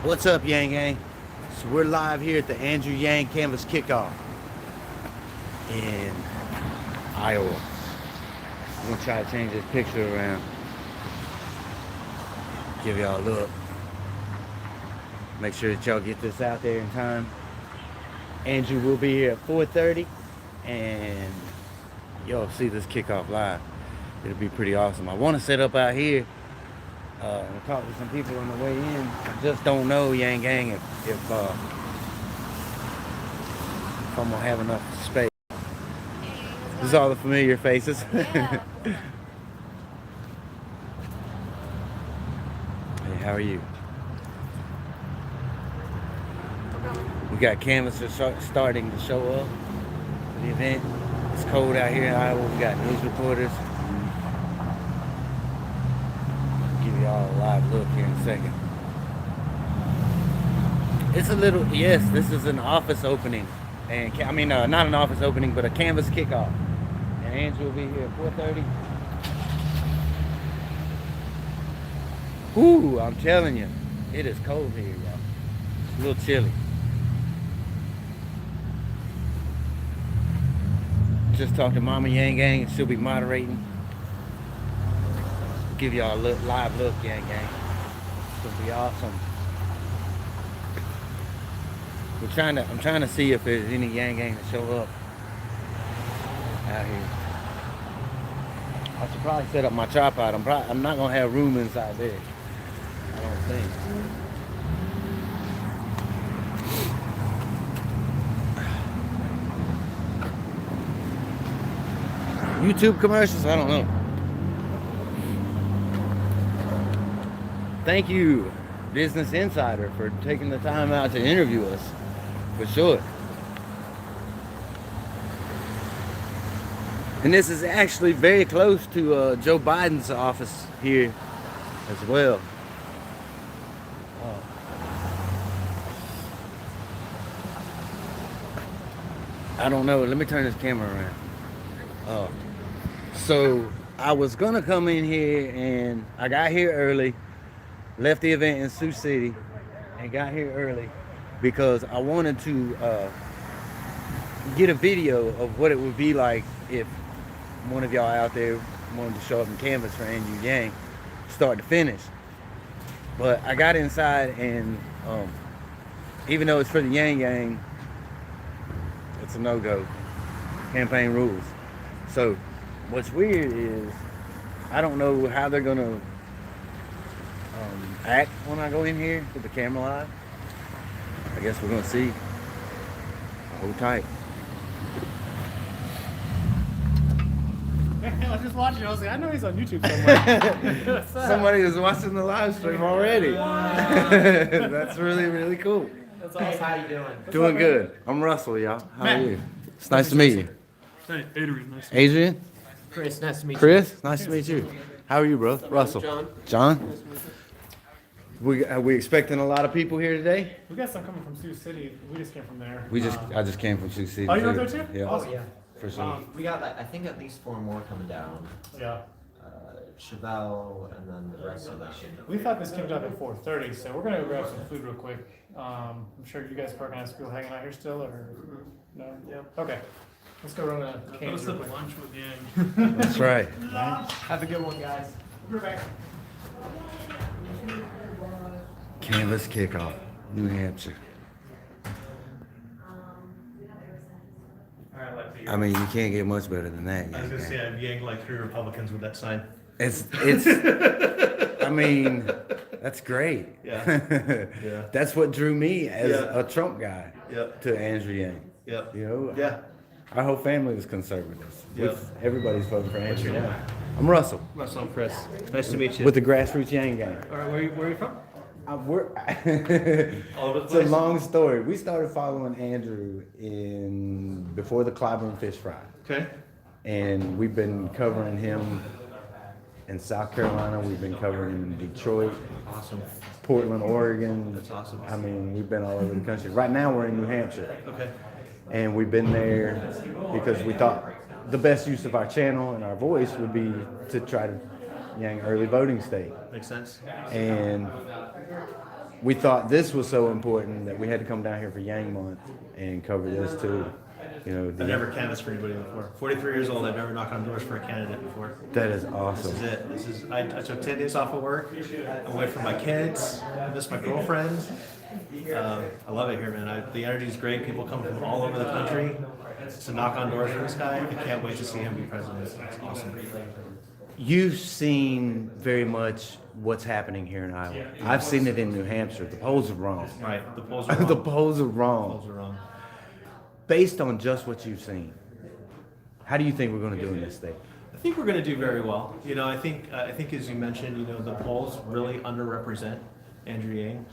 What's up, Yang Gang? So we're live here at the Andrew Yang Canvas Kickoff in Iowa. I'm gonna try to change this picture around, give y'all a look. Make sure that y'all get this out there in time. Andrew will be here at 4:30, and y'all see this kickoff live. It'll be pretty awesome. I want to set up out here and talk to some people on the way in. I just don't know, Yang Gang, if I'm gonna have enough space. This is all the familiar faces. Yeah. Hey, how are you? We got canvassers starting to show up for the event. It's cold out here in Iowa. We got news reporters. Give y'all a live look here in a second. It's a little, yes, this is an office opening. And I mean, not an office opening, but a canvas kickoff. And Andrew will be here at 4:30. Ooh, I'm telling you, it is cold here, y'all. It's a little chilly. Just talked to Mama Yang Gang, and she'll be moderating. Give y'all a live look, Yang Gang. It's gonna be awesome. I'm trying to see if there's any Yang Gang to show up out here. I should probably set up my tripod. I'm not gonna have room inside there. I don't think. YouTube commercials? I don't know. Thank you, Business Insider, for taking the time out to interview us. For sure. And this is actually very close to Joe Biden's office here as well. I don't know. Let me turn this camera around. So I was gonna come in here, and I got here early, left the event in Sioux City, and got here early because I wanted to get a video of what it would be like if one of y'all out there wanted to show up in canvas for Andrew Yang, start to finish. But I got inside, and even though it's for the Yang Yang, it's a no-go. Campaign rules. So what's weird is I don't know how they're gonna act when I go in here with the camera live. I guess we're gonna see. Hold tight. I was just watching. I was like, I know he's on YouTube somewhere. Somebody is watching the live stream already. That's really, really cool. That's awesome. How you doing? Doing good. I'm Russell, y'all. How are you? It's nice to meet you. Hey, Adrian. Nice to meet you. Adrian? Chris, nice to meet you. Chris? Nice to meet you. How are you, bro? Russell. John. John? Are we expecting a lot of people here today? We got some coming from Sioux City. We just came from there. I just came from Sioux City. Oh, you went there too? Yeah. Oh, yeah. For sure. We got, I think, at least 4 more coming down. Yeah. Chevelle, and then the rest of them. We thought this came down at 4:30, so we're gonna go grab some food real quick. I'm sure you guys probably have people hanging out here still, or no? Yeah. Okay. Let's go run a canvas real quick. Lunch with Yang. That's right. Have a good one, guys. We're back. Canvas Kickoff, New Hampshire. All right, let's see. I mean, you can't get much better than that. I was gonna Yang. say, I've yanked like 3 Republicans with that sign. It's, I mean, that's great. Yeah. Yeah. That's what drew me as Yeah. a Trump guy Yep. to Andrew Yang. Yep. You know, Yeah. our whole family was conservatives. Yep. Everybody's voting for What's Andrew your Yang. name? I'm Russell, Russell, I'm Chris. Nice to meet you. with the Grassroots Yang Gang. All right, where are you from? It's All over the a place? long story. We started following Andrew before the Clyburn Fish Fry, Okay. and we've been covering him in South Carolina. We've been covering him in Detroit, Awesome. Portland, Oregon. That's awesome. I mean, we've been all over the country. Right now, we're in New Hampshire, Okay. and we've been there because we thought the best use of our channel and our voice would be to try to Yang early voting state. Makes sense. And we thought this was so important that we had to come down here for Yang Month and cover this too. You know, I've never canvassed for anybody before. 43 years old, I've never knocked on doors for a candidate before. that is This awesome. is it. I took 10 days off of work. I'm away from my kids. I miss my girlfriend. I love it here, man. The energy is great. People come from all over the country to knock on doors for this guy. I can't wait to see him be president. It's awesome. You've seen very much what's happening here in Iowa. I've seen it in New Hampshire. The polls are wrong. Right. The polls are wrong. The polls are wrong. polls are wrong. Based on just what you've seen, how do you think we're going to do in this state? I think we're going to do very well. You know, I think as you mentioned, you know, the polls really underrepresent Andrew Yang.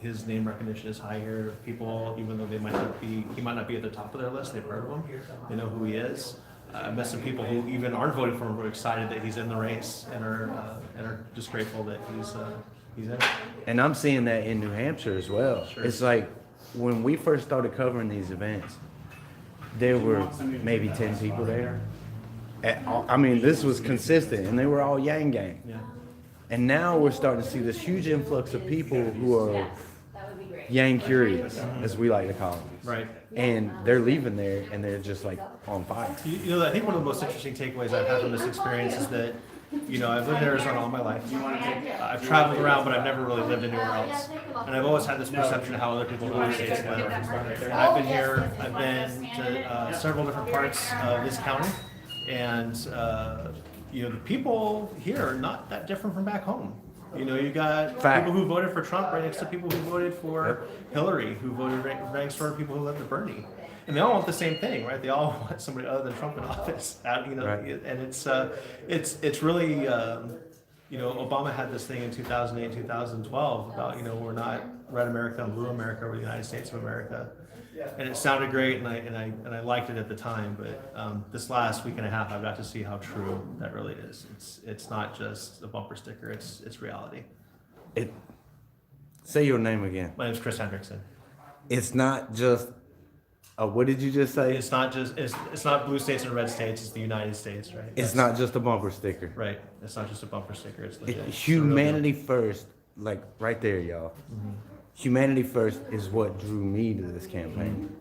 His name recognition is high here. People, even though he might not be at the top of their list, they've heard of him. They know who he is. I met some people who even aren't voting for him, who are excited that he's in the race and are just grateful that he's in it. And I'm seeing that in New Hampshire as well. Sure. It's like when we first started covering these events, there were maybe 10 people there. I mean, this was consistent, and they were all Yang Gang. Yeah. And now we're starting to see this huge influx of people who are Yang curious, as we like to call them. Right. And they're leaving there, and they're just like on fire. You know, I think one of the most interesting takeaways I've had from this experience is that, you know, I've lived in Arizona all my life. I've traveled around, but I've never really lived anywhere else. And I've always had this perception of how other people in other states live. And I've been here, I've been to several different parts of this county, and you know, the people here are not that different from back home. You know, you got Fact. people who voted for Trump right next to people who voted for Hillary, who voted right next to people who voted for Bernie. And they all want the same thing, right? They all want somebody other than Trump in office. You know, Right. and it's really, you know, Obama had this thing in 2008, 2012 about, you know, we're not red America and blue America, we're the United States of America. And it sounded great, and I liked it at the time. But this last week and a half, I've got to see how true that really is. It's not just a bumper sticker; it's reality. Say your name again. My name's Chris Hendrickson. It's not just. What did you just say? It's not blue states and red states. It's the United States, right? It's not just a bumper sticker. Right. It's not just a bumper sticker. It's legit. It's Humanity first, like right there, y'all. Mm-hmm. Humanity first is what drew me to this campaign.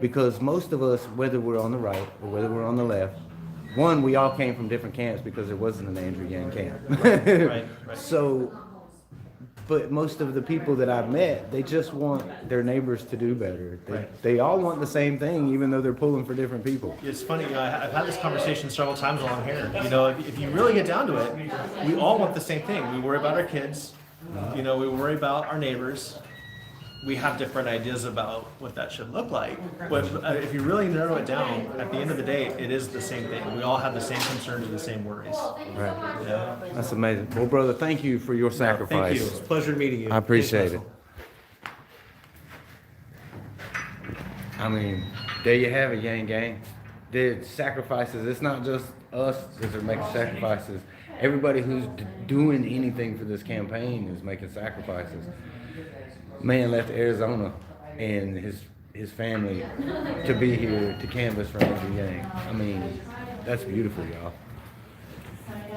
Because most of us, whether we're on the right or whether we're on the left, one, we all came from different camps because there wasn't an Andrew Yang camp. Right. So, but most of the people that I've met, they just want their neighbors to do better. They all want the same thing, even though they're pulling for different people. It's funny, you know, I've had this conversation several times along here. You know, if you really get down to it, we all want the same thing. We worry about our kids. You know, we worry about our neighbors. We have different ideas about what that should look like. But if you really narrow it down, at the end of the day, it is the same thing. We all have the same concerns and the same worries. Right. Yeah. That's amazing. Well, brother, thank you for your sacrifice. Thank you. It's a pleasure meeting you. I appreciate Thanks, it. I mean, there you have it, Yang Gang. The sacrifices, it's not just us that are making sacrifices. Everybody who's doing anything for this campaign is making sacrifices. Man left Arizona and his family to be here to canvass for Andrew Yang. I mean, that's beautiful, y'all.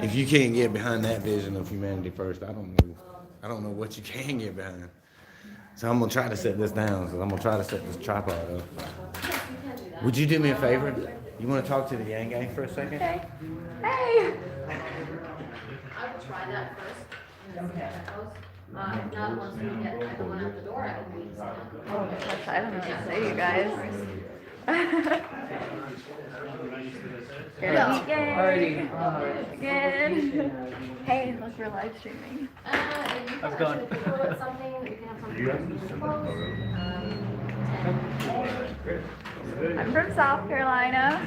If you can't get behind that vision of humanity first, I don't know what you can get behind. So I'm gonna try to set this down. So I'm gonna try to set this tripod up. Would you do me a favor? You want to talk to the Yang Gang for a second? Okay. Hey. I will try that first. Not once we get everyone out the door, I can be. Oh my gosh, I don't know what to say, you guys. Good. Good. Hey, look, we're live streaming. How's it going? I'm from South Carolina.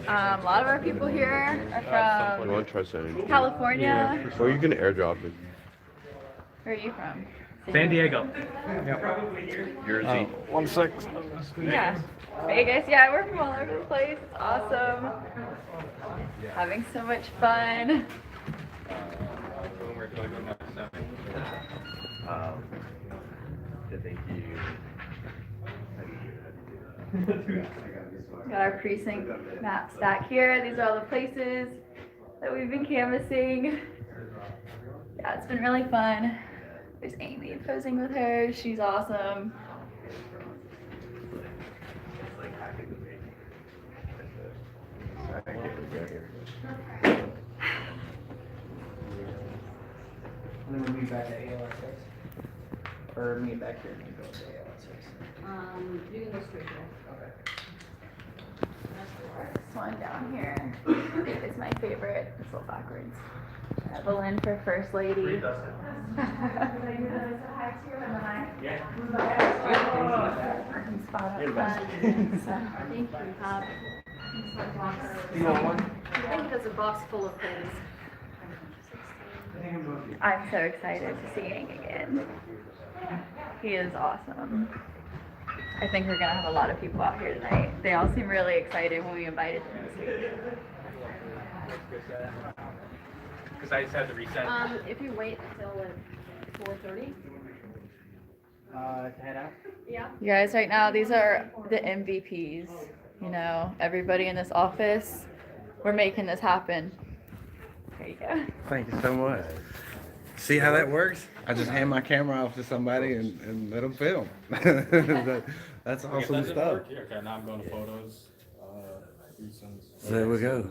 A lot of our people here are You want to try something? from California. Or you can airdrop it. Where are you from? San Diego. Jersey. 1 sec. Yeah. Vegas. Yeah, we're from all over the place. It's awesome. Having so much fun. Got our precinct maps back here. These are all the places that we've been canvassing. Yeah, it's been really fun. There's Amy posing with her. She's awesome. And then we'll meet back at ALS6. Or meet back here and then go to ALS6. You can go straight there. Okay. This one down here is my favorite. It's a little backwards. Evelyn for First Lady. Spot up front. Thank you. You want one? I think there's a box full of things. I'm so excited to see Yang again. He is awesome. I think we're gonna have a lot of people out here tonight. They all seem really excited when we invited them this week. Because I just had to reset. If you wait until like 4:30. To head out? Yeah. You guys, right now, these are the MVPs. You know, everybody in this office, we're making this happen. There you go. Thank you so much. See how that works? I just hand my camera off to somebody and let them film. That's awesome stuff. Okay, now I'm going to photos. So there we go.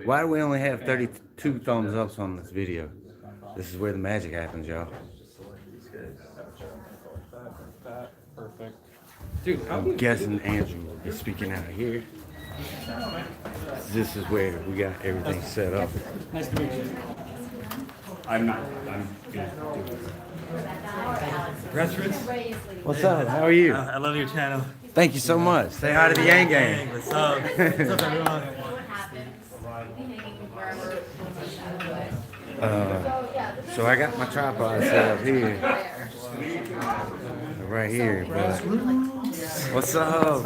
Why do we only have 32 thumbs ups on this video? This is where the magic happens, y'all. Perfect. Dude, I'm guessing Andrew will be speaking out here. This is where we got everything set up. nice to meet you. I'm gonna do it. Restaurants? What's up? How are you? I love your channel. Thank you so much. Say hi to the Yang Gang. What's up? What's up, everyone? So I got my tripod set up here. Right here. But what's up?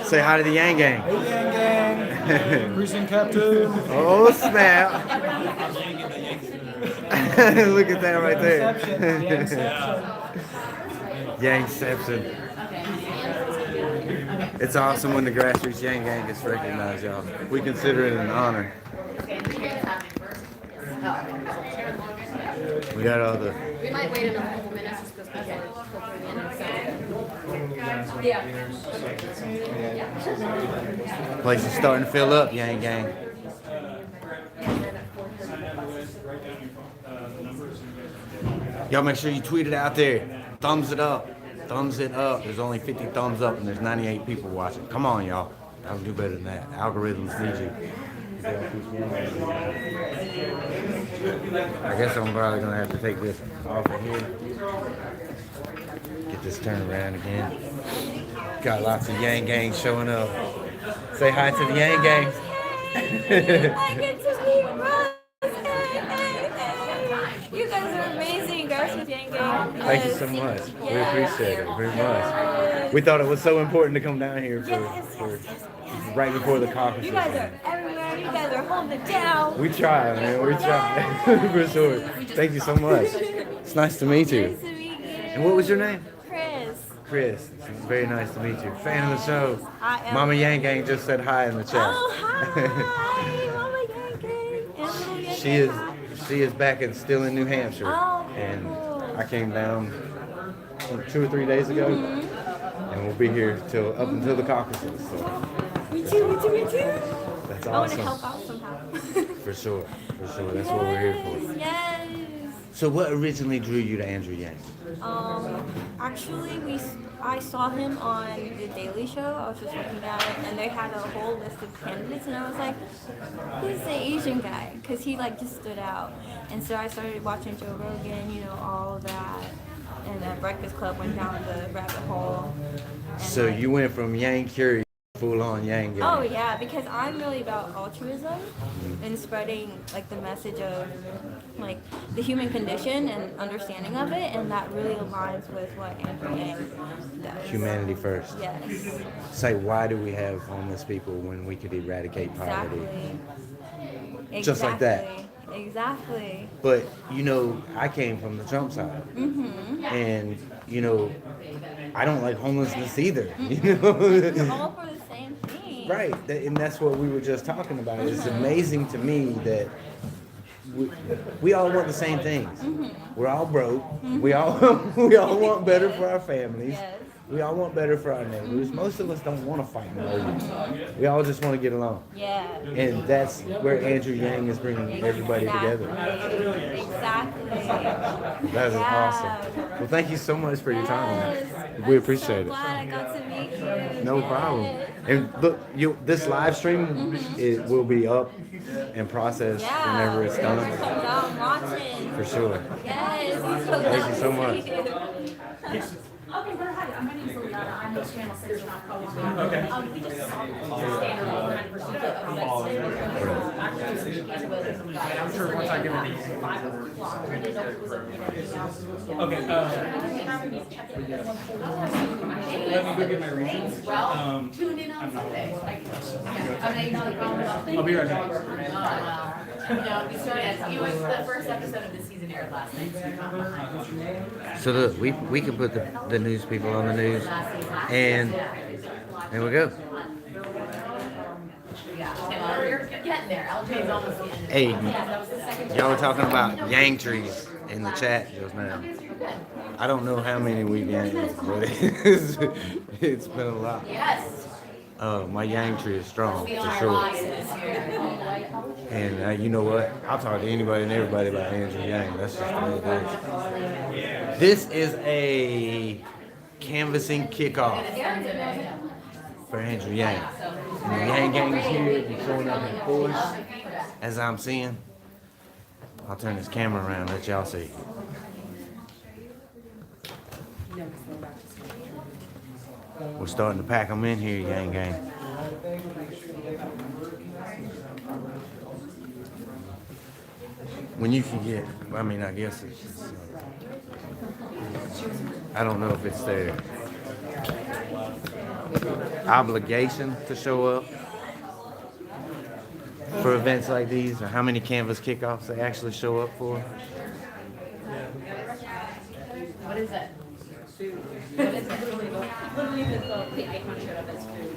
Say hi to the Yang Gang. Hey, Yang Gang. Precinct Captain. Oh, snap. Look at that right there. Yangception. It's awesome when the grassroots Yang Gang gets recognized, y'all. We consider it an honor. We got all the... We might wait another couple minutes just because people are filtering in. place is starting to fill up, Yang Gang. Y'all make sure you tweet it out there. Thumbs it up. Thumbs it up. There's only 50 thumbs up and there's 98 people watching. Come on, y'all. I'll do better than that. Algorithms need you. I guess I'm probably gonna have to take this off of here. Get this turned around again. Got lots of Yang Gang showing up. Say hi to the Yang Gang. I get to meet Russ. You guys are amazing, guys with Yang Gang. Thank you so much. We appreciate it very much. We thought it was so important to come down here for right before the caucuses. You guys are everywhere. You guys are holding it down. We try, man. We try. For sure. Thank you so much. It's nice to meet you. Nice to meet you. And what was your name? Chris. Chris. It's very nice to meet you. Fan of the show. I am. Mama Yang Gang just said hi in the chat. Oh, hi. Mama Yang Gang. And little Yang She Gang, is hi. she is back in still in New Hampshire. Oh, And cool. I came down 2 or 3 days ago. And we'll be here till up until the caucuses. So Me too, me too, me too. that's I want to awesome. help out somehow. For sure. For sure. That's what we're here for. Yes. So what originally drew you to Andrew Yang? Actually, I saw him on The Daily Show. I was just looking at it, and they had a whole list of candidates, and I was like, who's the Asian guy? Because he like just stood out. And so I started watching Joe Rogan, you know, all of that. And the Breakfast Club went down the rabbit hole. And So like- you went from Yang Curious full on Yang Gang. Oh yeah, because I'm really about altruism and spreading like the message of like the human condition and understanding of it, and that really aligns with what Andrew Yang does. Humanity first. Yes. Say, why do we have homeless people when we could eradicate poverty? Exactly. Just like that. Exactly. But, you know, I came from the Trump side. Mm-hmm. And, you know, I don't like homelessness either. You know? We're all for the same thing. Right. And that's what we were just talking about. It's amazing to me that we all want the same things. We're all broke. We all want better for our families. Yes. We all want better for our neighbors. Most of us don't want to fight and argue. We all just want to get along. Yeah. And that's where Andrew Yang is bringing everybody together. Exactly. That is awesome. Well, thank you so much for your time. Man. We appreciate I'm so glad I got to meet you. No problem. And look, this live stream it will be up and processed whenever it's done. I'm watching. For sure. Yes. Thank you so much. Okay, go ahead. My name's Liliana. I'm the channel 6 co-owner. Okay. We just standard 90%. I'm sure once I give it Okay, let me go get my readings. Tune in on Sunday. I'll be right back. No, we started, it was the first episode of the season aired last night, so you're not behind. So look, we can put the news people on the news, and there we go. Yeah, we're getting there. LJ's almost the end. Hey, That was the second. y'all were talking about yang trees in the chat just now. I don't know how many we've yanked, but it's been a lot. Yes. My yang tree is strong, for sure. And you know what? I'll talk to anybody and everybody about Andrew Yang. That's just the way it is. This is a canvassing kickoff for Andrew Yang. And the Yang Gang is here, they're showing up in force, as I'm seeing. I'll turn this camera around, let y'all see. We're starting to pack them in here, Yang Gang. When you can get, I mean, I guess it's I don't know if it's their obligation to show up for events like these, or how many canvas kickoffs they actually show up for. What is it? What is it? Literally the icon showed up as food.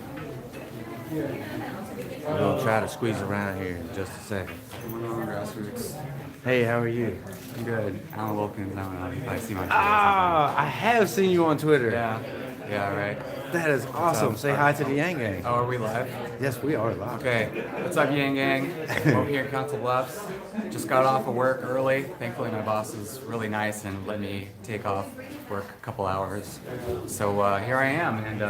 We're gonna try to squeeze around here in just a second. Grassroots. Hey, how are you? I'm good. Alan Wilkins. I don't know if I see my Twitter. Ah, I have seen you on Twitter. Yeah, right. That is awesome. Say hi to the Yang Gang. Oh, are we live? Yes, we are live. Okay. What's up, Yang Gang? I'm over here in Council Bluffs. Just got off of work early. Thankfully, my boss is really nice and let me take off work a couple hours. So here I am, and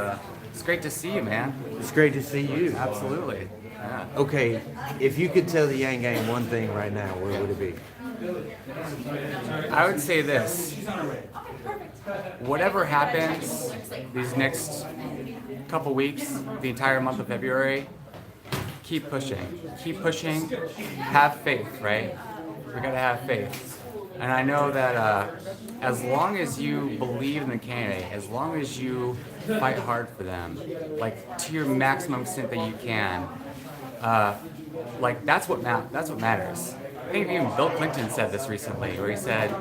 it's great to see you, man. It's great to see you. Absolutely. Yeah. Okay, if you could tell the Yang Gang one thing right now, what would it be? I would say this. Whatever happens these next couple weeks, the entire month of February, keep pushing. Keep pushing. Have faith, right? We gotta have faith. And I know that as long as you believe in the candidate, as long as you fight hard for them, like to your maximum extent that you can, like that's what matters. I think even Bill Clinton said this recently, where he said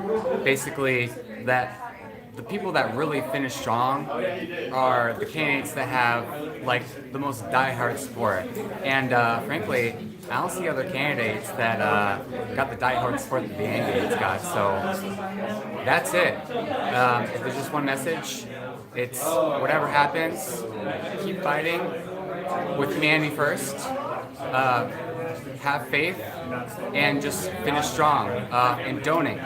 basically that the people that really finish strong are the candidates that have like the most diehard support. And frankly, I don't see other candidates that got the diehard support that the candidates got. So that's it. If there's just one message, it's whatever happens, keep fighting with humanity first. Have faith and just finish strong and donate.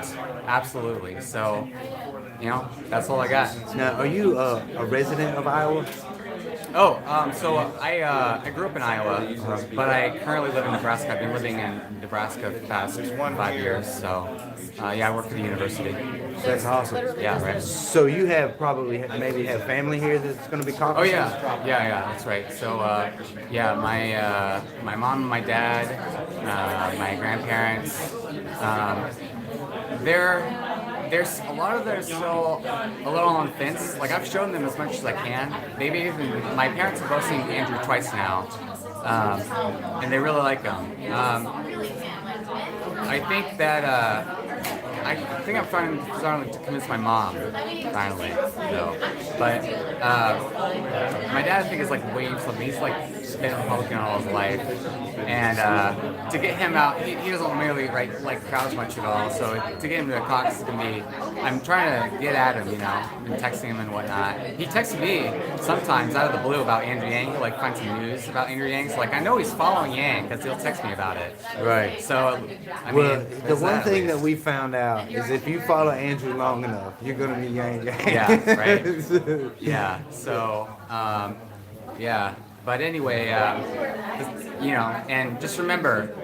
Absolutely. So, you know, that's all I got. Now, are you a resident of Iowa? Oh, so I grew up in Iowa, but I currently live in Nebraska. I've been living in Nebraska for the past 5 years. So, yeah, I work for the university. That's awesome. Yeah, right. So you have maybe have family here that's going to be caucusing? Oh yeah, that's right. So yeah, my mom and my dad, my grandparents, there's a lot of them are still a little on the fence. Like I've shown them as much as I can. Maybe even my parents have both seen Andrew twice now, and they really like him. I think that. I think I'm starting to convince my mom, finally, though. But my dad, I think, is like waiting for something. He's like He's been a Republican all his life, and to get him out, he doesn't really like crowds much at all. So to get him to the caucus is gonna be. I'm trying to get at him, you know, and texting him and whatnot. He texts me sometimes out of the blue about Andrew Yang, like find some news about Andrew Yang. So like I know he's following Yang because he'll text me about it. Right. So I Well, mean, the there's one that at thing that least. we found out is if you follow Andrew long enough, you're gonna be Yang Gang. Yeah, right. Yeah. So, yeah. But anyway, you know, and just remember,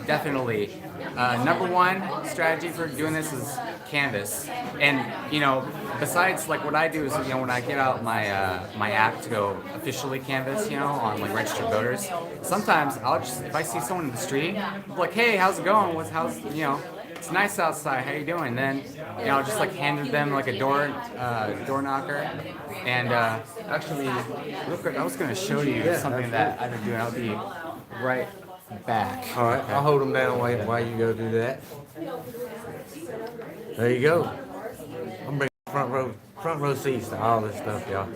definitely, number one strategy for doing this is canvas. And you know, besides like what I do is, you know, when I get out my my app to go officially canvas, you know, on like registered voters, sometimes I'll just, if I see someone in the street, I'm like, hey, how's it going? How's, you know, it's nice outside. How you doing? Then, you know, just like handed them like a door knocker. And actually, real quick, I was gonna show you something that I've been doing. I'll be right back. All right, I'll hold them down while you go do that. There you go. I'm bringing front row seats to all this stuff, y'all.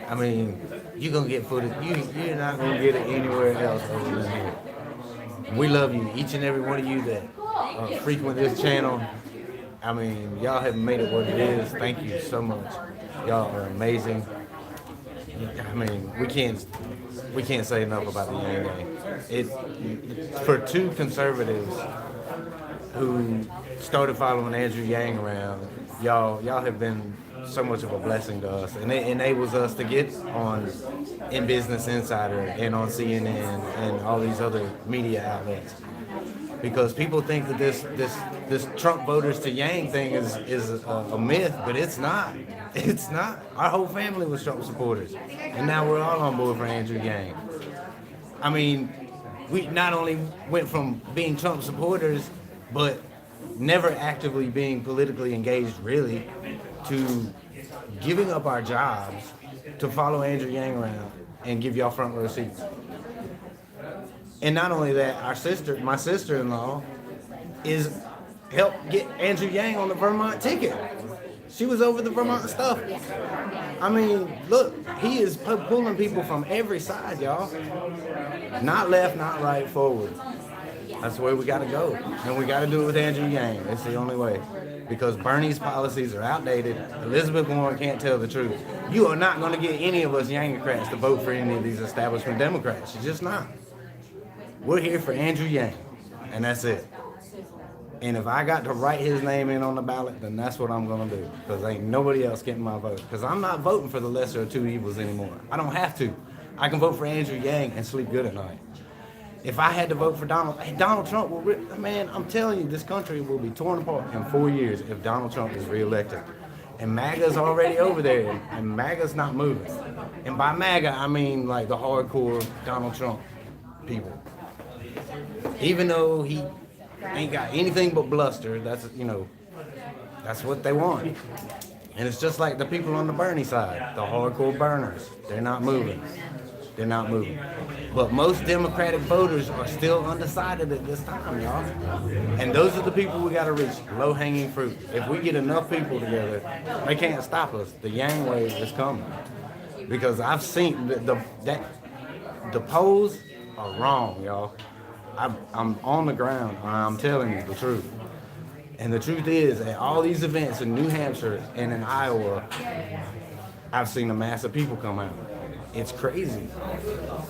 I mean, you're gonna get footage. You're not gonna get it anywhere else other than here. We love you, each and every one of you that frequent this channel. I mean, y'all have made it what it is. Thank you so much. Y'all are amazing. I mean, we can't say enough about the Yang Gang. It for two conservatives who started following Andrew Yang around, y'all have been so much of a blessing to us, and it enables us to get on in Business Insider and on CNN and all these other media outlets. Because people think that this Trump voters to Yang thing is a myth, but it's not. It's not. Our whole family was Trump supporters, and now we're all on board for Andrew Yang. I mean, we not only went from being Trump supporters, but never actively being politically engaged, really, to giving up our jobs to follow Andrew Yang around and give y'all front row seats. And not only that, my sister-in-law, is helped get Andrew Yang on the Vermont ticket. She was over the Vermont stuff. I mean, look, he is pulling people from every side, y'all. Not left, not right, forward. That's the way we gotta go. And we gotta do it with Andrew Yang. It's the only way. Because Bernie's policies are outdated. Elizabeth Warren can't tell the truth. You are not gonna get any of us Yangocrats to vote for any of these establishment Democrats. You're just not. We're here for Andrew Yang, and that's it. And if I got to write his name in on the ballot, then that's what I'm gonna do. Because ain't nobody else getting my vote. Because I'm not voting for the lesser of two evils anymore. I don't have to. I can vote for Andrew Yang and sleep good at night. If I had to vote for Donald Trump will, man, I'm telling you, this country will be torn apart in 4 years if Donald Trump is reelected. And MAGA's already over there, and MAGA's not moving. And by MAGA, I mean like the hardcore Donald Trump people. Even though he ain't got anything but bluster, that's what they want. And it's just like the people on the Bernie side, the hardcore burners. They're not moving. They're not moving. But most Democratic voters are still undecided at this time, y'all. And those are the people we gotta reach, low-hanging fruit. If we get enough people together, they can't stop us. The Yang wave is coming. Because I've seen the polls are wrong, y'all. I'm on the ground, and I'm telling you the truth. And the truth is, at all these events in New Hampshire and in Iowa, I've seen a mass of people come out. It's crazy.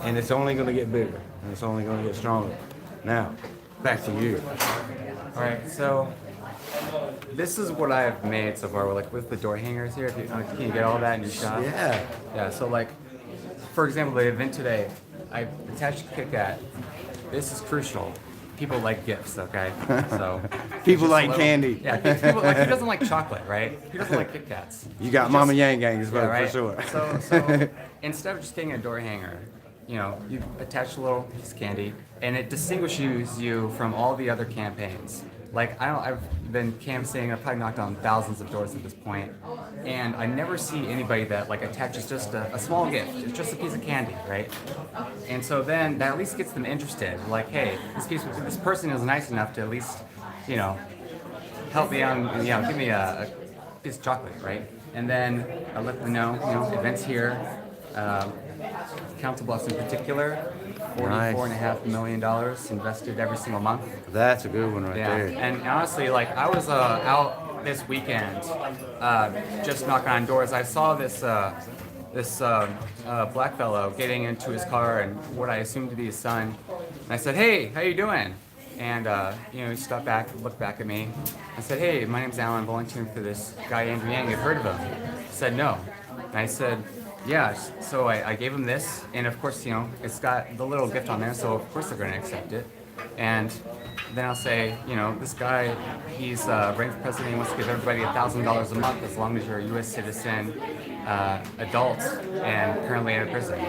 And it's only going to get bigger, and it's only going to get stronger. Now, back to you. All right, so this is what I've made so far, like with the door hangers here. Can you get all that in your shot? Yeah. Yeah, so like, for example, the event today, I attached a KitKat. This is crucial. People like gifts, okay? So People just like little- candy. Yeah, people, like, who doesn't like chocolate, right? Who doesn't like Kit Kats? You got Mama Yang Gang's vote right? for sure. So instead of just getting a door hanger, you know, you attach a little piece of candy, and it distinguishes you from all the other campaigns. Like I've been canvassing. I've probably knocked on thousands of doors at this point, and I never see anybody that like attaches just a small gift. It's just a piece of candy, right? And so then that at least gets them interested. Like, hey, this person is nice enough to at least, you know, help me out. And, you know, give me a piece of chocolate, right? And then I let them know, you know, events here. Council Bluffs in particular, $44.5 million invested every single month. That's a good one right Yeah, there. and honestly, like I was out this weekend, just knocking on doors. I saw this black fellow getting into his car and what I assumed to be his son. And I said, "Hey, how you doing?" And he stopped back, looked back at me. I said, "Hey, my name's Alan, volunteering for this guy Andrew Yang. You've heard of him?" He said, "No." And I said, "Yeah." So I gave him this, and of course, it's got the little gift on there, so of course they're going to accept it. And then I'll say, this guy, he's running for president. He wants to give everybody $1,000 a month as long as you're a U.S. citizen, adult, and currently in a prison.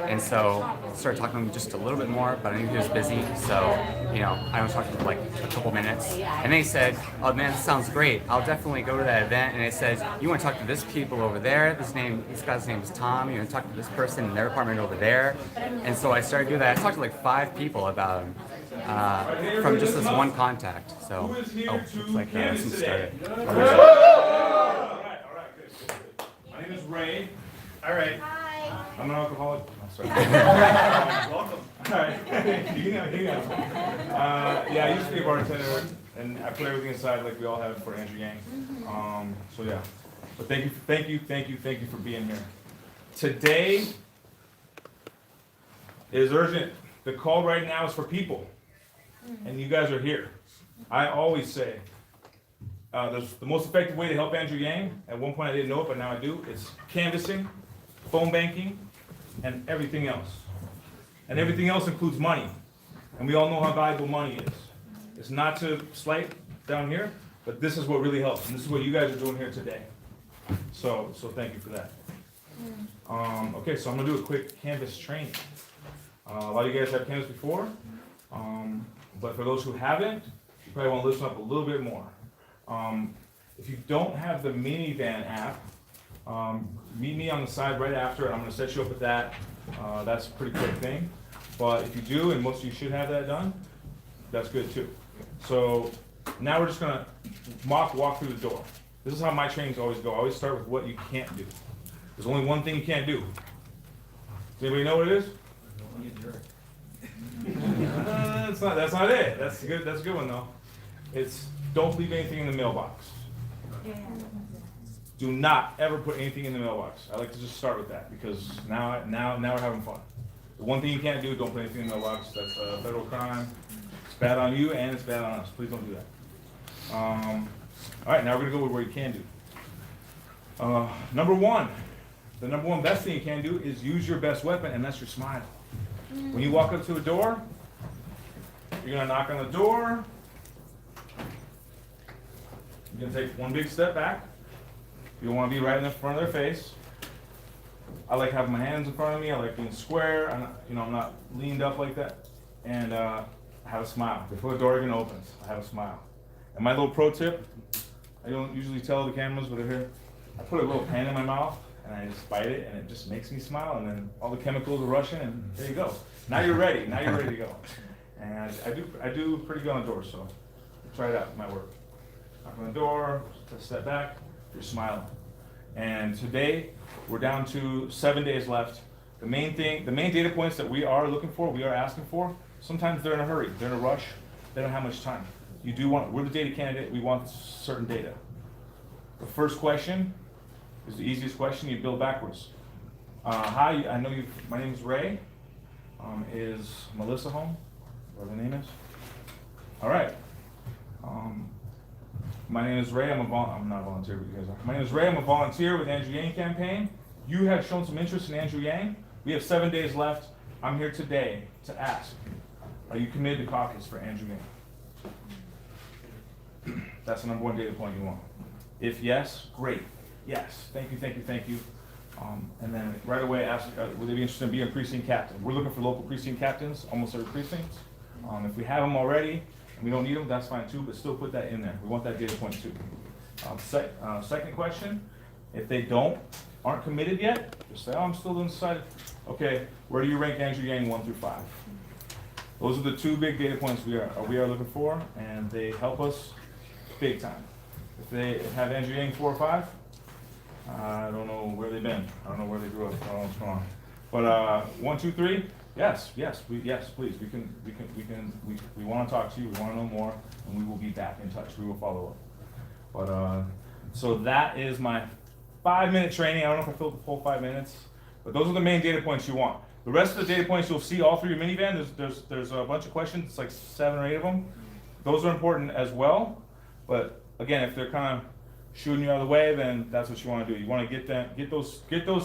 And so I started talking to him just a little bit more, but I knew he was busy, so I was talking for like a couple minutes. And then he said, "Oh man, this sounds great. I'll definitely go to that event." And it says, "You want to talk to this people over there? This guy's name is Tom. You want to talk to this person in their apartment over there?" And so I started doing that. I talked to like 5 people about him from just this one contact. So, looks like some started. All right, good. My name is Ray. All right. Hi. I'm an alcoholic. Oh, sorry. Welcome. All right. you know. Yeah, I used to be a bartender, and I put everything aside like we all have for Andrew Yang. So yeah. But thank you for being here. Today is urgent. The call right now is for people, and you guys are here. I always say the most effective way to help Andrew Yang, at one point I didn't know it, but now I do, it's canvassing, phone banking, and everything else. And everything else includes money. And we all know how valuable money is. It's not to slight down here, but this is what really helps. And this is what you guys are doing here today. So thank you for that. Okay, so I'm gonna do a quick canvas training. A lot of you guys have canvas before, but for those who haven't, you probably want to listen up a little bit more. If you don't have the minivan app, meet me on the side right after, and I'm going to set you up with that. That's a pretty quick thing. But if you do, and most of you should have that done, that's good too. So now we're just going to walk through the door. This is how my trainings always go. I always start with what you can't do. There's only one thing you can't do. Does anybody know what it is? That's not it. That's a good one though. It's don't leave anything in the mailbox. Do not ever put anything in the mailbox. I like to just start with that because now we're having fun. The one thing you can't do, don't put anything in the mailbox. That's a federal crime. It's bad on you and it's bad on us. Please don't do that. All right, now we're gonna go with where you can do. Number one, the number one best thing you can do is use your best weapon, and that's your smile. When you walk up to a door, you're gonna knock on the door. You're gonna take one big step back. You don't want to be right in the front of their face. I like having my hands in front of me. I like being square. I'm not leaned up like that. And I have a smile. Before the door even opens, I have a smile. And my little pro tip, I don't usually tell the cameras, but they're here. I put a little pen in my mouth, and I just bite it, and it just makes me smile, and then all the chemicals are rushing, and there you go. Now you're ready. Now you're ready to go. And I do pretty good on the door, so try it out. It might work. Knock on the door, just step back, you're smiling. And today, we're down to 7 days left. The main data points that we are looking for, we are asking for, sometimes they're in a hurry, they're in a rush, they don't have much time. We're the data candidate, we want certain data. The first question is the easiest question, you build backwards. Hi, I know my name is Ray. Is Melissa home? Whatever her name is. All right. My name is Ray. I'm not a volunteer, but you guys are. My name is Ray. I'm a volunteer with Andrew Yang campaign. You have shown some interest in Andrew Yang. We have 7 days left. I'm here today to ask, are you committed to caucus for Andrew Yang? That's the number one data point you want. If yes, great. Yes. Thank you. And then right away ask, would they be interested in being a precinct captain? We're looking for local precinct captains, almost every precinct. If we have them already, and we don't need them, that's fine too, but still put that in there. We want that data point too. Second question, if they aren't committed yet, just say, oh, I'm still undecided. Okay, where do you rank Andrew Yang 1 through 5? Those are the 2 big data points we are looking for, and they help us big time. If they have Andrew Yang 4 or 5, I don't know where they've been. I don't know where they grew up. I don't know what's going on. But 1, 2, 3. Yes, please. We want to talk to you. We want to know more, and we will be back in touch. We will follow up. But so that is my 5-minute training. I don't know if I filled the full 5 minutes, but those are the main data points you want. The rest of the data points you'll see all through your minivan. There's a bunch of questions. It's like 7 or 8 of them. Those are important as well. But again, if they're kind of shooting you out of the way, then that's what you want to do. You want to get those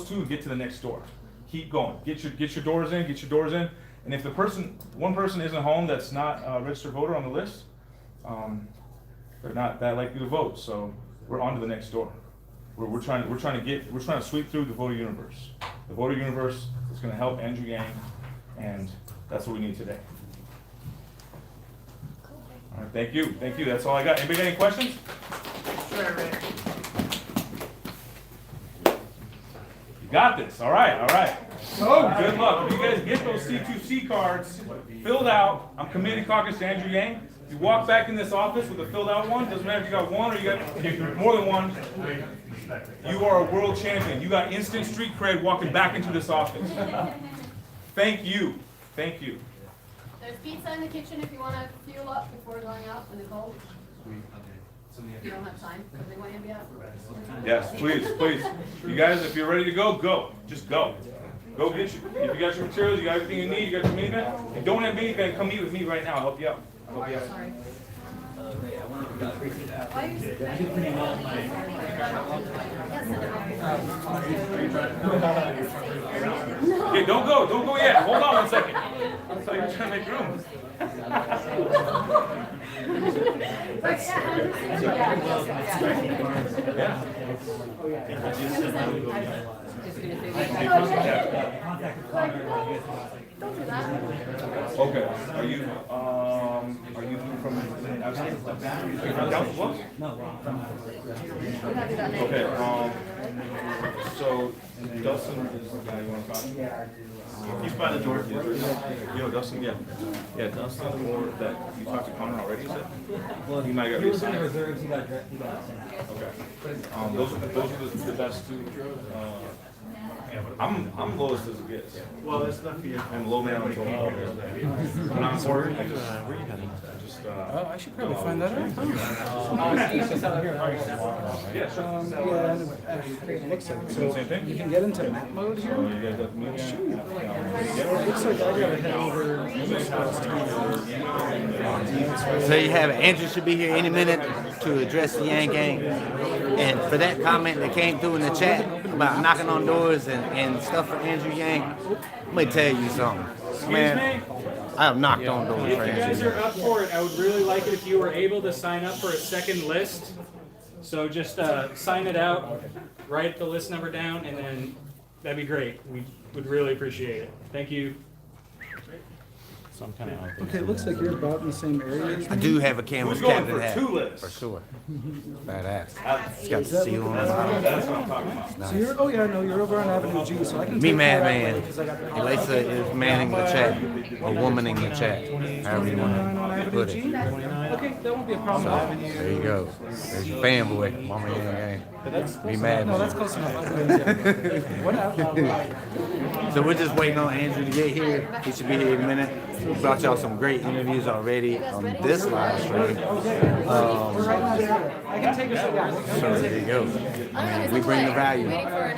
two and get to the next door. Keep going. Get your doors in. And if one person isn't home that's not a registered voter on the list, they're not that likely to vote. So we're on to the next door. We're trying to sweep through the voter universe. The voter universe is going to help Andrew Yang, and that's what we need today. All right, thank you. That's all I got. Anybody got any questions? You got this. All right. So good luck. If you guys get those C2C cards filled out, I'm committed caucus to Andrew Yang. If you walk back in this office with a filled out one, doesn't matter if you got one or you got more than one, you are a world champion. You got instant street cred walking back into this office. Thank you. There's pizza in the kitchen if you want to fuel up before going out in the cold. You don't have time because they want you to be out. Yes, please. You guys, if you're ready to go. Just go. Go get you. If you got your materials, you got everything you need, you got your minivan. If you don't have minivan, come meet with me right now. I'll help you out. Sorry. Okay, don't go yet. Hold on 1 second. So you're trying to make room. Don't do that. Okay. Are you from outside? Are you from Council Bluffs? Okay. So Dustin is the guy you want to talk to? He's by the door. You know Dustin? Yeah, Dustin, or that you talked to Connor already, you said? Well, he might have got reassigned. Reserves, he got okay. Those are the best two. I'm lowest as it gets. Well, that's not for you. I'm low man on the whole. When I'm bored, I just Oh, I should probably find that out. yeah, sure. It looks like So same thing. you can get into map mode here. You guys got the meeting? It looks like I gotta head over. So you have Andrew should be here any minute to address the Yang Gang. And for that comment that came through in the chat about knocking on doors and stuff for Andrew Yang, let me tell you something. Man, I have knocked on doors If for you Andrew guys are Yang. up for it, I would really like it if you were able to sign up for a second list. So just sign it out, write the list number down, and then that'd be great. We would really appreciate it. Thank you. So I'm kind of out there. Okay, it looks like you're about in the same area as I me. do have a canvas Who's going captain for hat. 2 lists? For sure. Badass. It's got the seal on the bottom. That's what I'm talking about. Nice. So you're, oh yeah, no, you're over on Avenue G, so I can Me take mad that man. way, 'cause I got the- Elisa is manning the chat, or womaning the chat, however you 29 on want to Avenue put G? it. Okay, that won't be a So, problem. there you go. There's your fanboy, Mama Yang Gang. Be mad No, that's man. close enough. Whatever. So we're just waiting on Andrew to get here. He should be here in a minute. We brought y'all some great interviews already on this live stream. I can take a shot. So there you go. I mean, we bring the value. Waiting for an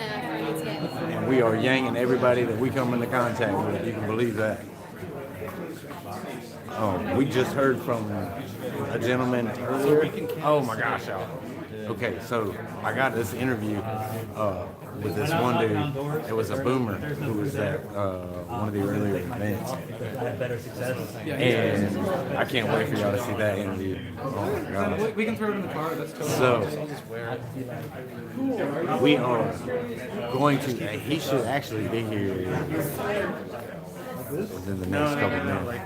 game. And we are yanging everybody that we come into contact with. You can believe that. We just heard from a gentleman earlier. Oh my gosh, y'all. Okay, so I got this interview with this one dude. It was a boomer who was at one of the earlier events. And I can't wait for y'all to see that interview. Oh my gosh. We can throw it in the car. That's totally So, we are going to, he should actually be here within the next couple minutes.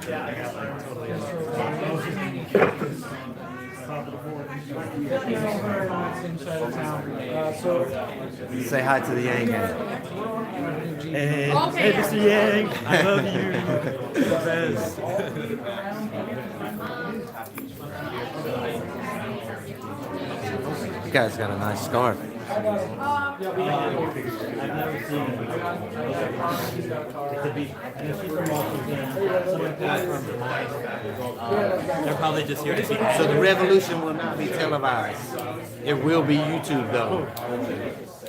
Say hi to the Yang Gang. Hey, Mr. Yang, I love you. The best. You guys got a nice scarf. I've never seen they're probably just here to see. So the revolution will not be televised. It will be YouTube though.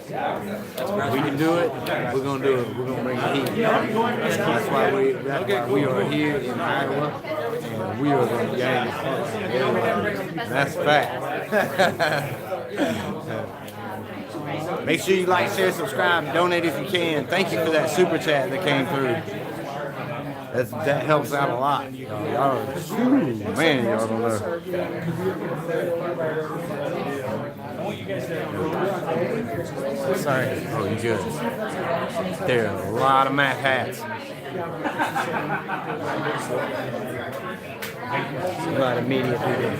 We can do it. We're gonna do it. We're gonna bring the heat. That's why we are here in Iowa, and we are gonna gain. That's fact. Make sure you like, share, subscribe, donate if you can. Thank you for that super chat that came through. That helps out a lot. Y'all, man, y'all don't know. Sorry. Oh, you good. There are a lot of math hats. A lot of media people.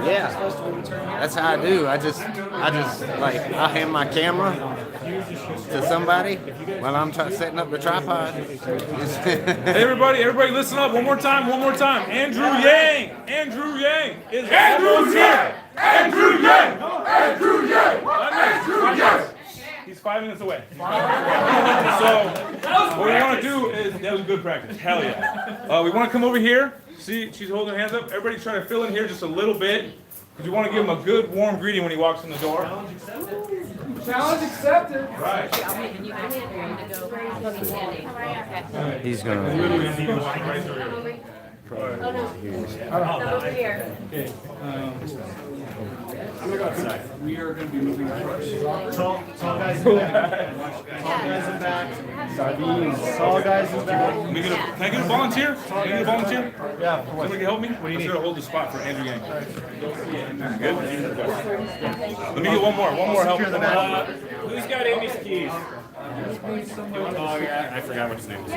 Yeah, that's how I do. I just like I'll hand my camera to somebody while I'm setting up the tripod. Hey, everybody, listen up one more time. Andrew Yang is Andrew Yang. Andrew Yang. He's 5 minutes away. So what we want to do is, that was good practice. Hell yeah. We want to come over here. See, she's holding her hands up. Everybody try to fill in here just a little bit, because we want to give him a good warm greeting when he walks in the door. Challenge accepted. Right. He's gonna. Over here. Okay. We are going to be moving first. Tall guys in back. Tall guys in back. Sardines. Tall guys in back. Can I get a volunteer? Yeah. Somebody can help me? What do you need? to hold the spot for Andrew Yang. Good? Let me get one more help. Who's got Amy's keys? Oh, yeah, I forgot what his name was.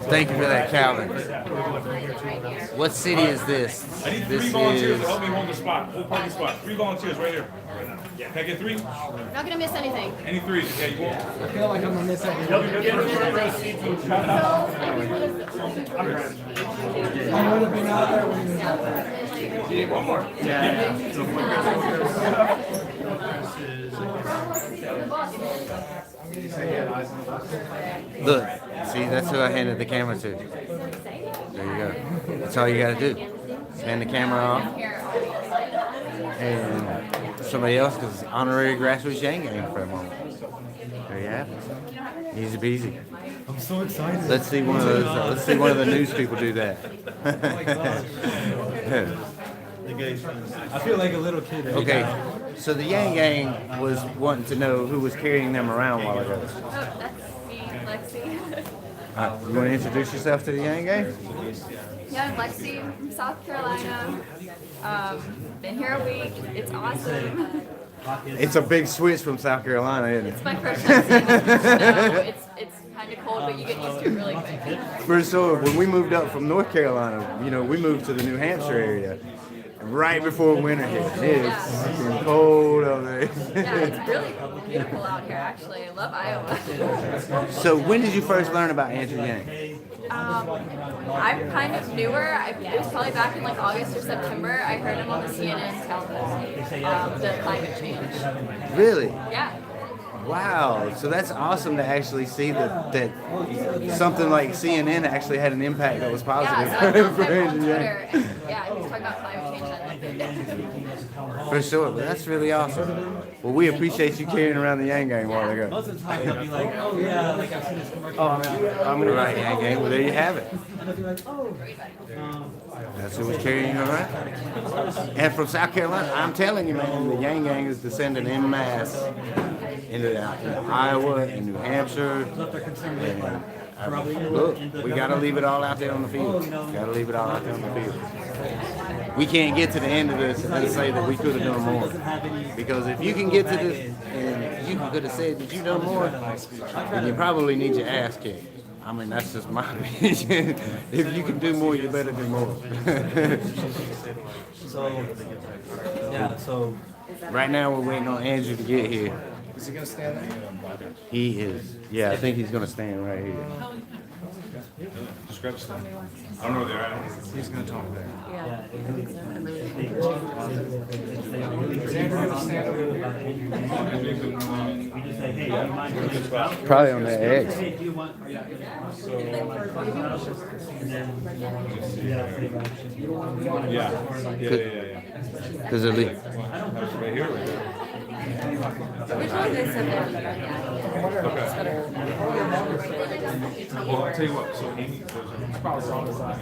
Thank you for that, Calvin. What city is this? I need 3 volunteers to help me hold the spot. Hold party spot. 3 volunteers right here. Can I get 3? Not gonna miss anything. Any 3? Yeah, you won't. I feel like I'm gonna miss everything. I would have been out there when he was out there. You need one more. Look, see, that's who I handed the camera to. There you go. That's all you gotta do. Hand the camera off. And somebody else, because it's honorary grassroots Yang Gang for a moment. There you have it. Easy peasy. I'm so excited. Let's see one of those. Let's see one of the news people do that. I feel like a little kid. Okay, so the Yang Gang was wanting to know who was carrying them around while ago. Oh, that's me, Lexi. You want to introduce yourself to the Yang Gang? Yeah, I'm Lexi from South Carolina. Been here a week. It's awesome. It's a big switch from South Carolina, isn't it? It's my first time seeing the snow. It's kind of cold, but you get used to it really quick. For sure. When we moved up from North Carolina, we moved to the New Hampshire area right before winter hit. It's fucking cold over there. Yeah, it's really beautiful out here, actually. I love Iowa. So when did you first learn about Andrew Yang? I'm kind of newer. It was probably back in like August or September. I heard him on the CNN tell the climate change. Really? Yeah. Wow. So that's awesome to actually see that something like CNN actually had an impact that was positive. Yeah, so I found him on Twitter, and yeah, he was talking about climate change, and I loved it. For sure, but that's really awesome. Well, we appreciate you carrying around the Yang Gang while they go. Most of the time they'll be like, oh yeah, like I've seen this commercial. Oh, I'm gonna write Yang Gang. Well, there you have it. And they'll be like, oh. That's who was carrying you around. And from South Carolina, I'm telling you, man, the Yang Gang is descending en masse into Iowa and New Hampshire. And, look, we gotta leave it all out there on the field. Gotta leave it all out there on the field. We can't get to the end of this and say that we could have done more. Because if you can get to this and you could have said that you done more, then you probably need your ass kicked. I mean, that's just my opinion. If you can do more, you better do more. So Right now, we're waiting on Andrew to get here. Is he gonna stand there? He is. Yeah, I think he's gonna stand right here. Just grab some. I don't know where they're at. He's gonna talk there. Probably on that X. Yeah. Cause at least. Right here. Which one is it? Well, I'll tell you what. So Amy, there's probably wrong side.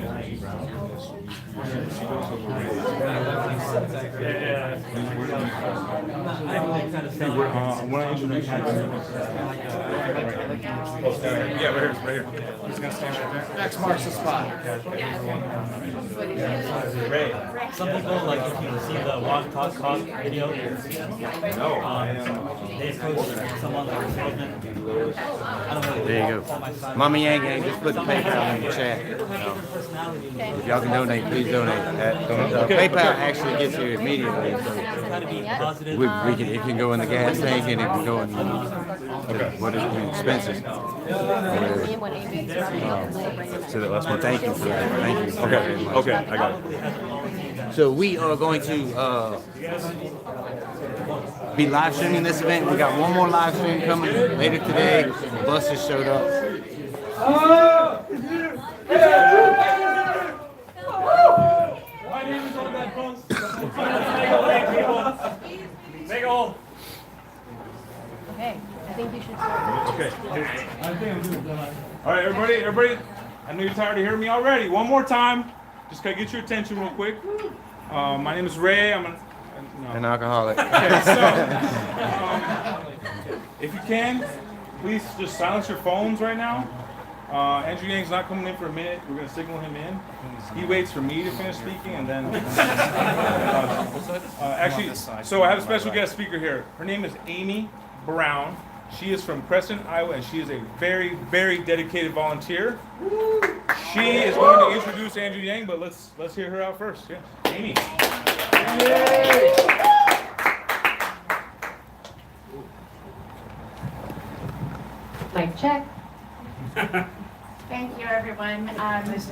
When I introduce you, yeah, right here. He's gonna stand right there. X marks the spot. Ray. Some people, like, if you see the Walk Talk Talk video, No, I am. they post someone like a salesman. I don't know. There you go. Mama Yang Yang, just put the PayPal in the chat. If y'all can donate, please donate. PayPal actually gets here immediately. So we can, it can go in the gas tank and it can go in what is the expenses. Say that last one. Thank you for that. Thank you. Okay, I got it. So we are going to be live streaming this event. We got one more live stream coming later today. The bus just showed up. My name is on that bus. Make a hole. Okay, I think you should start. Okay. All right, everybody. I know you're tired of hearing me already. One more time. Just gotta get your attention real quick. My name is Ray. I'm An alcoholic. Okay, so if you can, please just silence your phones right now. Andrew Yang's not coming in for a minute. We're gonna signal him in. He waits for me to finish speaking, and then actually, so I have a special guest speaker here. Her name is Amy Brown. She is from Crescent, Iowa, and she is a very, very dedicated volunteer. She is going to introduce Andrew Yang, but let's hear her out first. Yeah, Amy. Mic check. Thank you, everyone.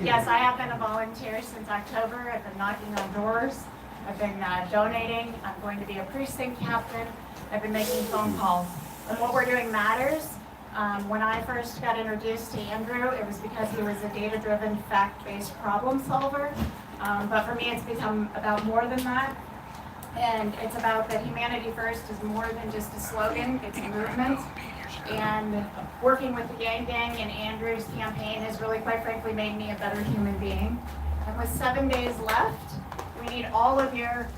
Yes, I have been a volunteer since October. I've been knocking on doors. I've been donating. I'm going to be a precinct captain. I've been making phone calls. And what we're doing matters. When I first got introduced to Andrew, it was because he was a data-driven, fact-based problem solver. But for me, it's become about more than that. And it's about that humanity first is more than just a slogan, it's a movement. And working with the Yang Gang and Andrew's campaign has really, quite frankly, made me a better human being. And with 7 days left, we need all of your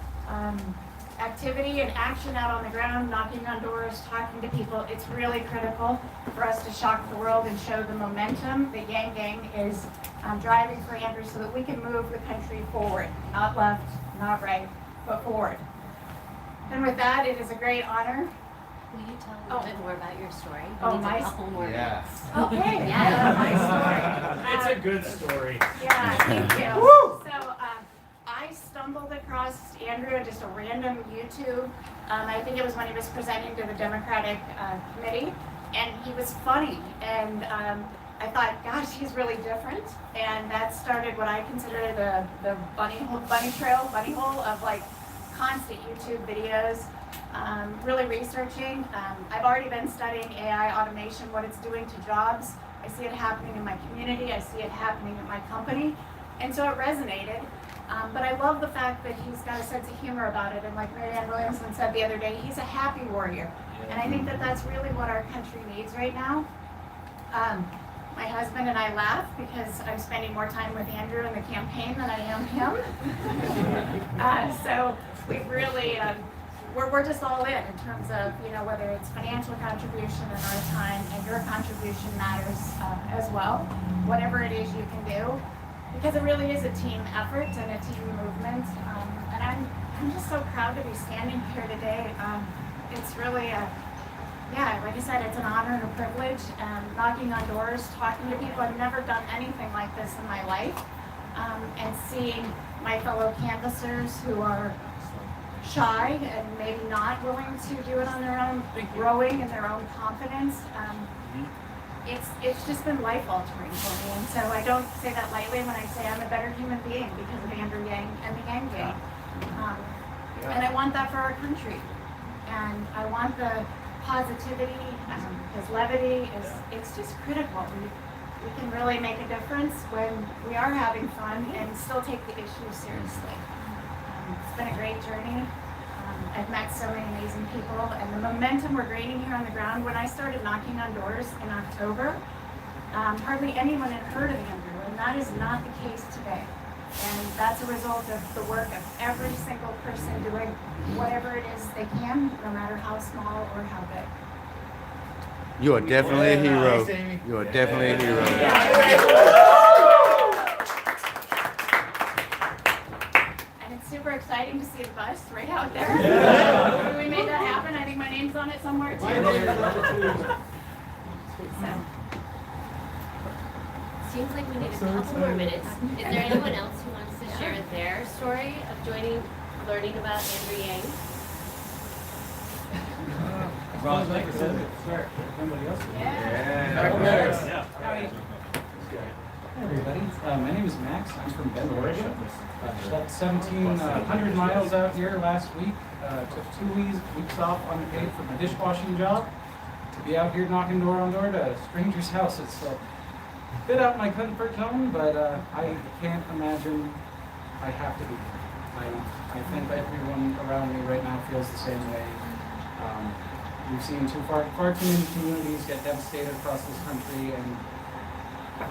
activity and action out on the ground, knocking on doors, talking to people. It's really critical for us to shock the world and show the momentum that Yang Gang is driving for Andrew so that we can move the country forward, not left, not right, but forward. And with that, it is a great honor. Will you tell a little bit more about your story? Oh, my story. Yeah. Okay. Yeah, my story. It's a good story. Yeah, thank you. Woo! So I stumbled across Andrew at just a random YouTube. I think it was when he was presenting to the Democratic committee, and he was funny. And I thought, gosh, he's really different. And that started what I consider the bunny hole of like constant YouTube videos. Really researching. I've already been studying AI automation, what it's doing to jobs. I see it happening in my community. I see it happening in my company. And so it resonated. But I love the fact that he's got a sense of humor about it. And like Marianne Williamson said the other day, he's a happy warrior. And I think that that's really what our country needs right now. My husband and I laugh because I'm spending more time with Andrew in the campaign than I am him. So we've really, we're just all in terms of, you know, whether it's financial contribution in our time, and your contribution matters as well. Whatever it is you can do, because it really is a team effort and a team movement. And I'm just so proud to be standing here today. It's really yeah, like I said, it's an honor and a privilege, and knocking on doors, talking to people. I've never done anything like this in my life, and seeing my fellow canvassers who are shy and maybe not willing to do it on their own, growing in their own confidence. It's just been life altering for me, and so I don't say that lightly when I say I'm a better human being because of Andrew Yang and the Yang Gang. And I want that for our country, and I want the positivity, his levity it's just critical. We can really make a difference when we are having fun and still take the issue seriously. It's been a great journey. I've met so many amazing people, and the momentum we're gaining here on the ground. When I started knocking on doors in October, hardly anyone had heard of Andrew, and that is not the case today. And that's a result of the work of every single person doing whatever it is they can, no matter how small or how big. You are definitely a hero. You are definitely a hero. And it's super exciting to see the bus right out there. We made that happen. I think my name's on it somewhere too. Seems like we need a couple more minutes. Is there anyone else who wants to share their story of learning about Andrew Yang? Ron, like I said, start. Somebody else? Yeah. Hi, everybody. My name is Max. I'm from Bend, Oregon. About 1,700 miles out here last week. Took 2 weeks off unpaid for my dishwashing job to be out here knocking door on door to strangers' houses. So, a bit out my comfort zone, but I can't imagine I have to be. I think everyone around me right now feels the same way. We've seen far too many communities get devastated across this country, and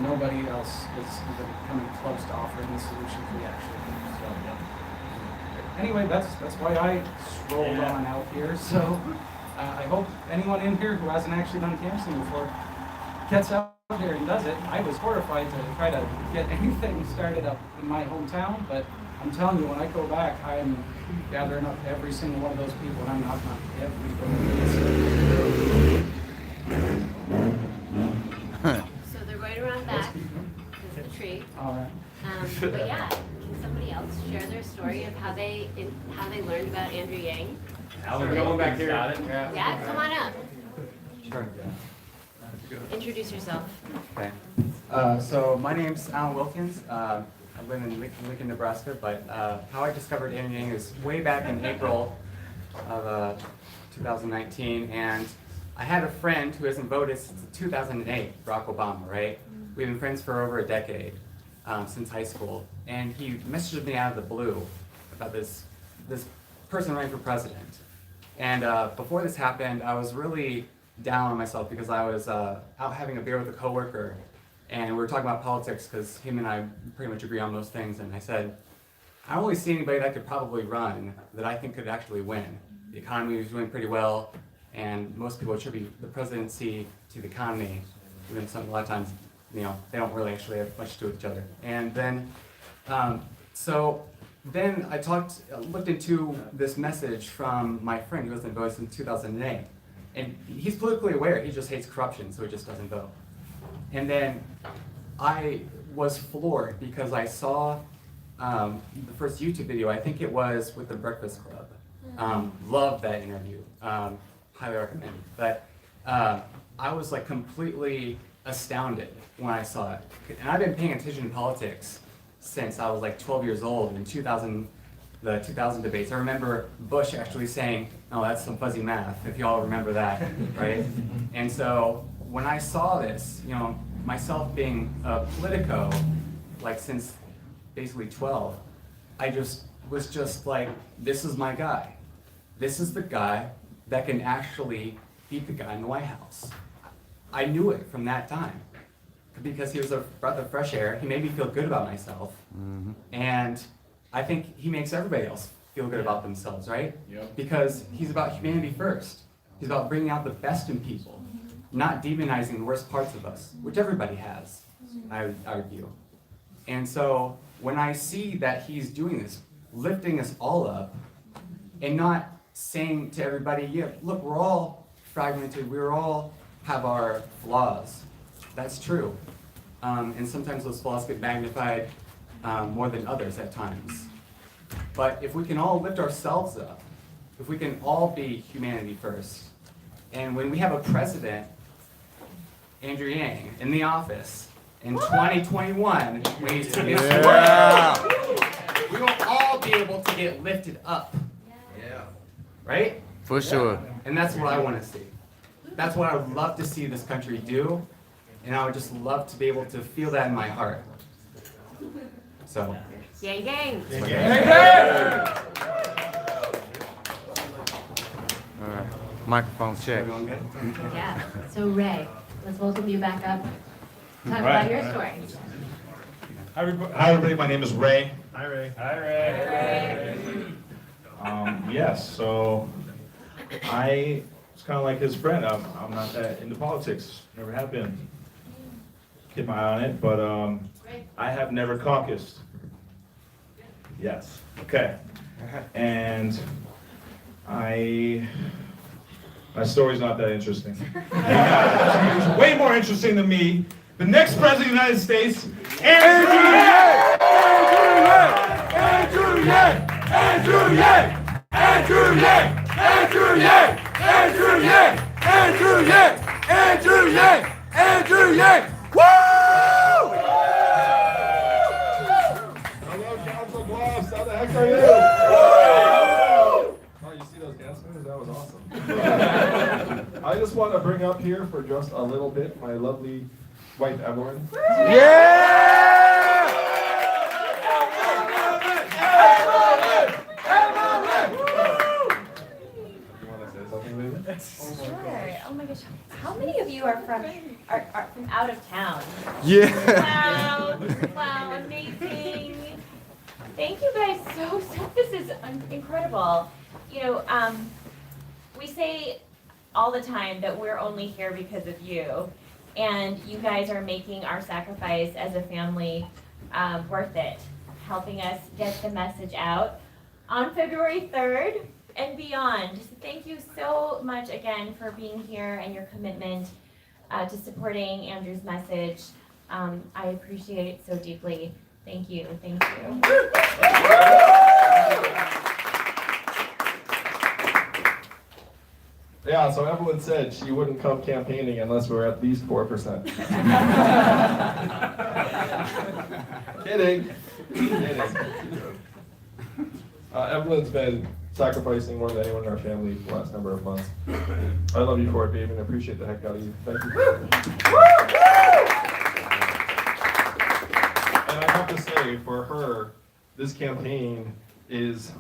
nobody else is even coming close to offering the solutions we actually need. So, anyway, that's why I strolled on out here. So I hope anyone in here who hasn't actually done canvassing before gets out there and does it. I was horrified to try to get anything started up in my hometown, but I'm telling you, when I go back, I'm gathering up every single one of those people, and I'm knocking on everybody. So they're going around back to the tree. All right. But yeah, can somebody else share their story of how they learned about Andrew Yang? Alan, come on back here. Yeah, come on up. Sure. Introduce yourself. Okay. So my name's Alan Wilkins. I live in Lincoln, Nebraska, but how I discovered Andrew Yang is way back in April of 2019, and I had a friend who hasn't voted since 2008, Barack Obama, right? We've been friends for over a decade, since high school, and he messaged me out of the blue about this person running for president. And before this happened, I was really down on myself because I was out having a beer with a coworker, and we were talking about politics because him and I pretty much agree on most things. And I said, I don't really see anybody that could probably run that I think could actually win. The economy is doing pretty well, and most people attribute the presidency to the economy, even a lot of times, they don't really actually have much to do with each other. And then, so then I looked into this message from my friend who hasn't voted since 2008. And he's politically aware, he just hates corruption, so he just doesn't vote. And then I was floored because I saw the first YouTube video, I think it was with the Breakfast Club. Loved that interview, highly recommend. But I was like completely astounded when I saw it. And I've been paying attention to politics since I was like 12 years old in the 2000 debates. I remember Bush actually saying, "Oh, that's some fuzzy math," if you all remember that, right? And so when I saw this, myself being a Politico, like since basically 12, I was just like, this is my guy. This is the guy that can actually beat the guy in the White House. I knew it from that time because he was a breath of fresh air. He made me feel good about myself. And I think he makes everybody else feel good about themselves, right? Yep. Because he's about humanity first. He's about bringing out the best in people, not demonizing the worst parts of us, which everybody has, I would argue. And so when I see that he's doing this, lifting us all up, and not saying to everybody, yeah, look, we're all fragmented. We all have our flaws. That's true. And sometimes those flaws get magnified more than others at times. But if we can all lift ourselves up, if we can all be humanity first, and when we have a president, Andrew Yang, in the office in 2021, when he's to get sworn, we will all be able to get lifted up. Yeah. Right? For sure. And that's what I want to see. That's what I would love to see this country do, and I would just love to be able to feel that in my heart. So. Gang, gang. All right. Microphone check. Everyone good? Yeah. So Ray, let's welcome you back up. Talk Right. about your story. Hi, everybody. My name is Ray. Hi, Ray. Hi, Ray. Yes, so I was kind of like his friend. I'm not that into politics. Never have been. Keep my eye on it, but I have never caucused. Yes. Okay. And my story's not that interesting. It's way more interesting than me. The next president of the United States, Andrew Yang! Andrew Yang! Andrew Yang! Andrew Yang! Andrew Yang! Andrew Yang! Andrew Yang! Andrew Yang! Andrew Yang! Woo! Hello, Council Bluffs. How the heck are you? Oh, you see those dance moves? That was awesome. I just want to bring up here for just a little bit my lovely wife, Evelyn. Sure. Oh my gosh. How many of you are from out of town? Yeah. Wow. Wow. Amazing. Thank you guys so. This is incredible. You know, we say all the time that we're only here because of you, and you guys are making our sacrifice as a family worth it, helping us get the message out on February 3rd. And beyond. Thank you so much again for being here and your commitment to supporting Andrew's message. I appreciate it so deeply. Thank you. Thank you. Yeah, so Evelyn said she wouldn't come campaigning unless we were at least 4%. Kidding. Evelyn's been sacrificing more than anyone in our family for the last number of months. I love you for it, babe, and I appreciate the heck out of you. Thank you. And I have to say, for her, this campaign is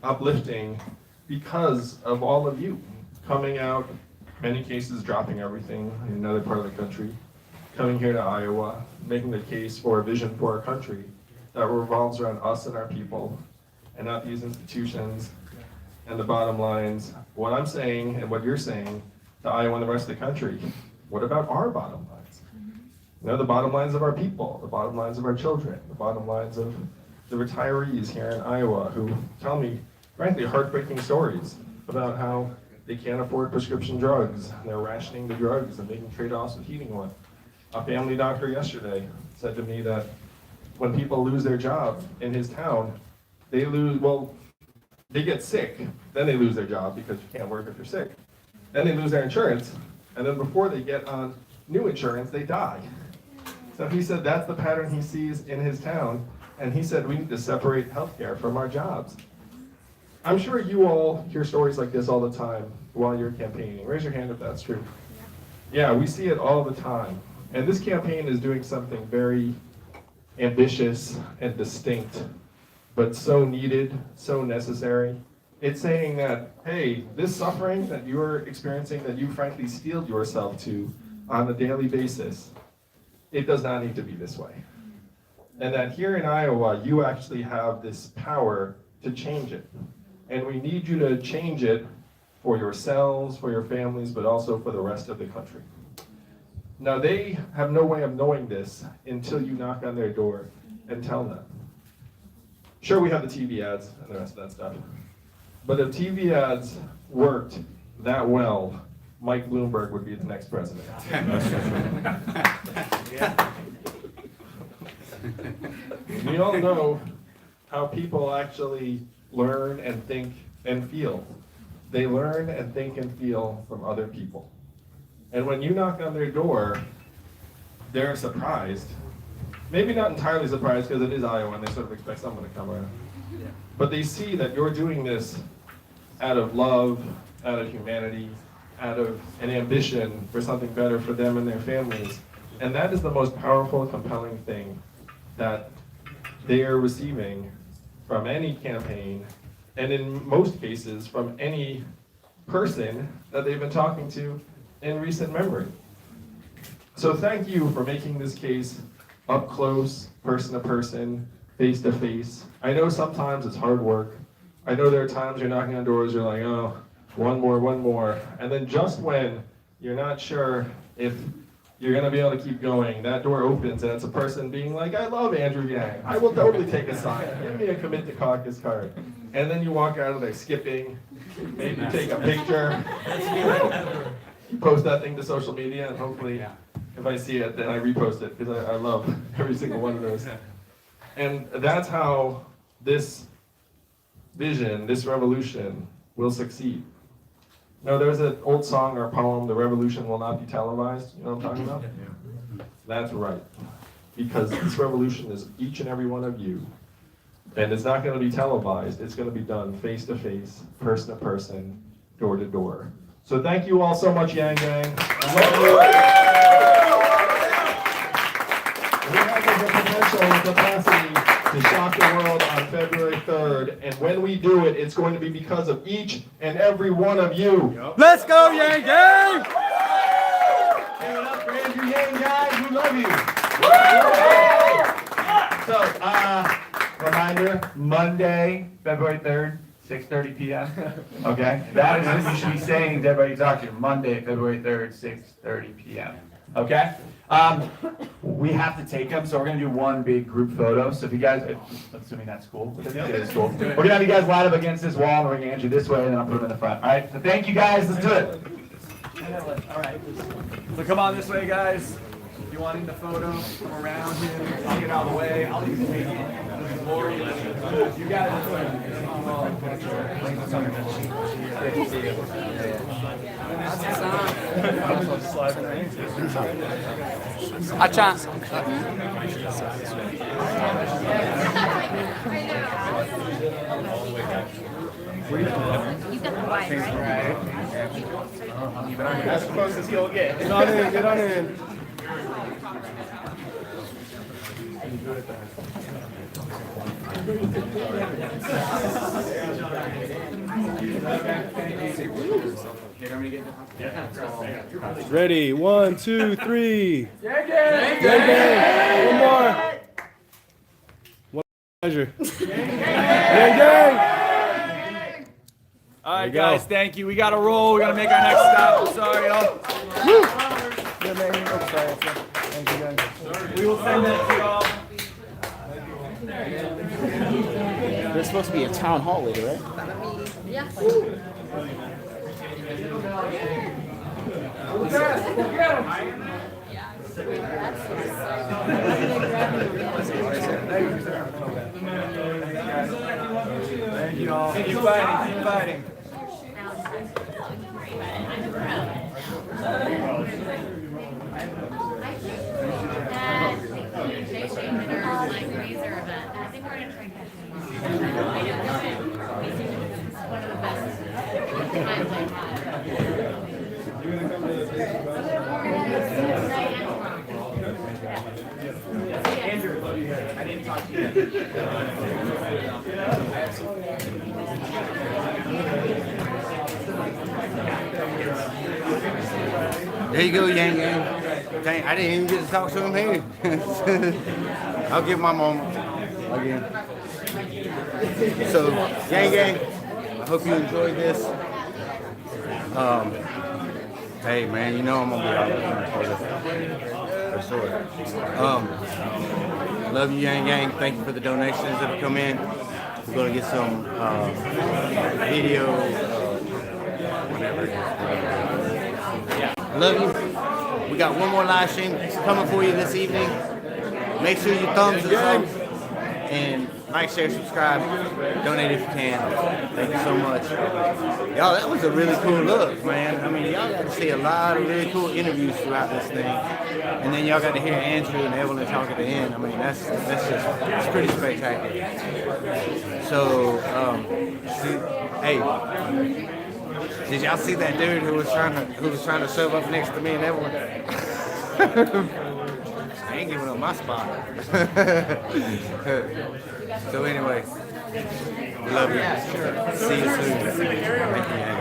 uplifting because of all of you coming out, many cases dropping everything in another part of the country, coming here to Iowa, making the case for a vision for our country that revolves around us and our people, and not these institutions and the bottom lines. What I'm saying and what you're saying to Iowa and the rest of the country, what about our bottom lines? You know, the bottom lines of our people, the bottom lines of our children, the bottom lines of the retirees here in Iowa who tell me, frankly, heartbreaking stories about how they can't afford prescription drugs, and they're rationing the drugs and making trade-offs with heating oil. A family doctor yesterday said to me that when people lose their job in his town, they get sick, then they lose their job because you can't work if you're sick. Then they lose their insurance, and then before they get on new insurance, they die. So he said that's the pattern he sees in his town, and he said we need to separate healthcare from our jobs. I'm sure you all hear stories like this all the time while you're campaigning. Raise your hand if that's true. Yeah, we see it all the time. And this campaign is doing something very ambitious and distinct, but so needed, so necessary. It's saying that, hey, this suffering that you're experiencing, that you frankly steeled yourself to on a daily basis, it does not need to be this way. And that here in Iowa, you actually have this power to change it. And we need you to change it for yourselves, for your families, but also for the rest of the country. Now, they have no way of knowing this until you knock on their door and tell them. Sure, we have the TV ads and the rest of that stuff. But if TV ads worked that well, Mike Bloomberg would be the next president. We all know how people actually learn and think and feel. They learn and think and feel from other people. And when you knock on their door, they're surprised. Maybe not entirely surprised because it is Iowa and they sort of expect someone to come around. But they see that you're doing this out of love, out of humanity, out of an ambition for something better for them and their families. And that is the most powerful, compelling thing that they are receiving from any campaign, and in most cases from any person that they've been talking to in recent memory. So thank you for making this case up close, person to person, face to face. I know sometimes it's hard work. I know there are times you're knocking on doors, you're like, oh, one more. And then just when you're not sure if you're gonna be able to keep going, that door opens and it's a person being like, I love Andrew Yang. I will totally take a sign. Give me a commit to caucus card. And then you walk out of there skipping, maybe you take a picture, you post that thing to social media, and hopefully if I see it, then I repost it, because I love every single one of those. And that's how this vision, this revolution will succeed. No, there's an old song or poem, "The revolution will not be televised." You know what I'm talking about? That's right. Because this revolution is each and every one of you. And it's not going to be televised. It's going to be done face to face, person to person, door to door. So thank you all so much, Yang Gang. I love you. We have the potential and capacity to shock the world on February 3rd, and when we do it, it's going to be because of each and every one of you. Let's go, Yang Gang! Give it up for Andrew Yang, guys. We love you. So, reminder, Monday, February 3rd, 6:30 p.m. Okay? That is what you should be saying to everybody you talk to. Monday, February 3rd, 6:30 p.m. Okay? We have to take them, so we're going to do one big group photo. So if you guys, assuming that's cool, it is cool. We're going to have you guys line up against this wall, and we're going to get you this way, and then I'll put them in the front. All right? So thank you guys. Let's do it. All right. So come on this way, guys. If you want the photo, come around him. I'll get out of the way. I'll even take it. You got it. A chance. You got the wide, right? As close as he'll get. Get on in, get on in. Ready, 1, 2, 3. Gang, Gang. One more. One pleasure. Gang. All right, guys, thank you. We got to roll. We got to make our next stop. I'm sorry, y'all. Yeah, man. Oh, sorry. Thank you, guys. We will send that to y'all. There's supposed to be a town hall later, right? Yeah. Thank you all. Keep fighting. Keep fighting. I didn't talk to you. There you go, Yang Gang. Dang, I didn't even get to talk to him here. I'll give my moment again. So, Yang Gang, I hope you enjoyed this. Hey man, you know I'm gonna be out there for sure. Love you, Yang Gang. Thank you for the donations that have come in. We're gonna get some video, whatever it is. Love you. We got one more live stream coming for you this evening. Make sure you thumbs us up and like, share, subscribe, donate if you can. Thank you so much. Y'all, that was a really cool look, man. I mean, y'all got to see a lot of really cool interviews throughout this thing. And then y'all got to hear Andrew and Evelyn talk at the end. I mean, it's pretty spectacular. So, hey, did y'all see that dude who was trying to shove up next to me and Evelyn? I ain't giving up my spot. So anyway, we love you. See you soon. Thank you.